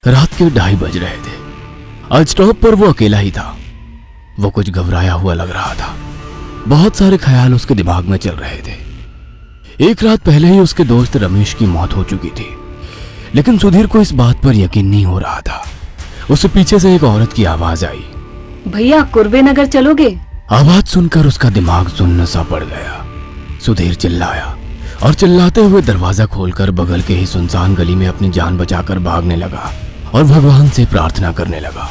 रात के 2:30 बज रहे थे। आज स्टॉप पर वो अकेला ही था। वो कुछ घबराया हुआ लग रहा था। बहुत सारे ख्याल उसके दिमाग में चल रहे थे। एक रात पहले ही उसके दोस्त रमेश की मौत हो चुकी थी, लेकिन सुधीर को इस बात पर यकीन नहीं हो रहा था। उसे पीछे से एक औरत की आवाज आई, भैया कुर्वे नगर चलोगे? आवाज सुनकर उसका दिमाग सुन्न सा पड़ गया। सुधीर चिल्लाया और चिल्लाते हुए दरवाजा खोलकर बगल के ही सुनसान गली में अपनी जान बचाकर भागने लगा और भगवान से प्रार्थना करने लगा,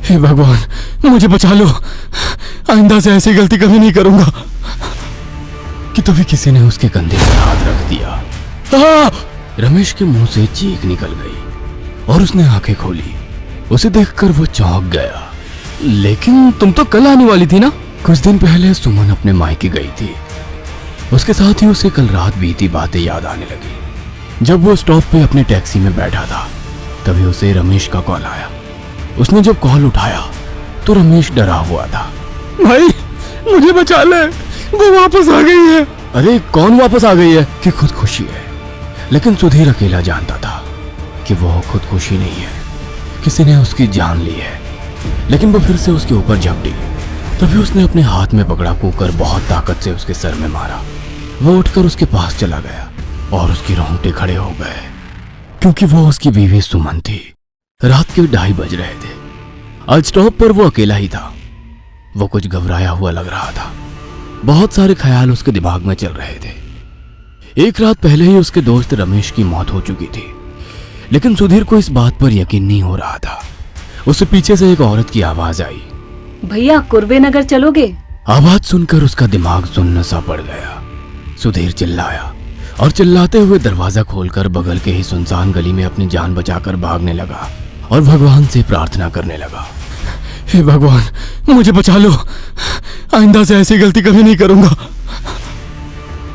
हे भगवान मुझे बचा लो, आइंदा से ऐसी गलती कभी नहीं करूंगा। कि तभी किसी ने उसके कंधे पर हाथ रख दिया। रमेश के मुंह से चीख निकल गई और उसने आंखें खोली। उसे देखकर वो चौंक गया। लेकिन तुम तो कल आने वाली थी ना? कुछ दिन पहले सुमन अपने मायके गई थी। उसके साथ ही उसे कल रात बीती बातें याद आने लगी। जब वो स्टॉप पे अपने टैक्सी में बैठा था, तभी उसे रमेश का कॉल आया। उसने जब कॉल उठाया तो रमेश डरा हुआ था। भाई मुझे बचा ले, वो वापस आ गई है। अरे कौन वापस आ गई है? कि खुद खुशी है। लेकिन सुधीर अकेला जानता था कि वो खुद खुशी नहीं है, किसी ने उसकी जान ली है। लेकिन वो फिर से उसके ऊपर झपटी। तभी उसने अपने हाथ में पकड़ा कुकर बहुत ताकत से उसके सर में मारा। वो उठकर उसके पास चला गया और उसकी रोंगटे खड़े हो गए, क्योंकि वो उसकी बीवी सुमन थी। रात के 2:30 बज रहे थे। आज स्टॉप पर वो अकेला ही था। वो कुछ घबराया हुआ लग रहा था। बहुत सारे ख्याल उसके दिमाग में चल रहे थे। एक रात पहले ही उसके दोस्त रमेश की मौत हो चुकी थी, लेकिन सुधीर को इस बात पर यकीन नहीं हो रहा था। उसे पीछे से एक औरत की आवाज आई, भैया कुर्वे नगर चलोगे? आवाज सुनकर उसका दिमाग सुन्न सा पड़ गया। सुधीर चिल्लाया और चिल्लाते हुए दरवाजा खोलकर बगल के ही सुनसान गली में अपनी जान बचाकर भागने लगा और भगवान से प्रार्थना करने लगा, हे भगवान मुझे बचा लो, आइंदा से ऐसी गलती कभी नहीं करूंगा।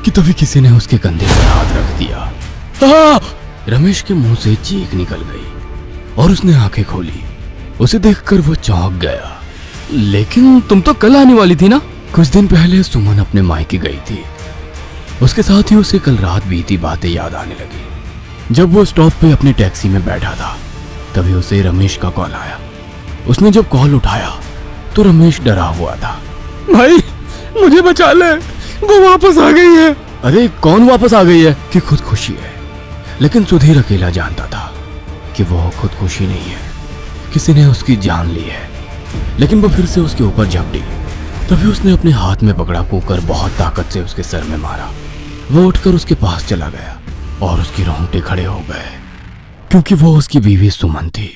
कि तभी किसी ने उसके कंधे पर हाथ रख दिया। रमेश के मुंह से चीख निकल गई और उसने आंखें खोली। उसे देखकर वो चौंक गया। लेकिन तुम तो कल आने वाली थी ना? कुछ दिन पहले सुमन अपने मायके गई थी। उसके साथ ही उसे कल रात बीती बातें याद आने लगी। जब वो स्टॉप पे अपनी टैक्सी में बैठा था, तभी उसे रमेश का कॉल आया। उसने जब कॉल उठाया तो रमेश डरा हुआ था। भाई मुझे बचा ले, वो वापस आ गई है। अरे कौन वापस आ गई है? कि खुद खुशी है। लेकिन सुधीर अकेला जानता था कि वो खुद खुशी नहीं है, किसी ने उसकी जान ली है। लेकिन वो फिर से उसके ऊपर झपटी। तभी उसने अपने हाथ में पकड़ा कुकर बहुत ताकत से उसके सर में मारा। वो उठकर उसके पास चला गया और उसकी रोंगटे खड़े हो गए, क्योंकि वो उसकी बीवी सुमन थी।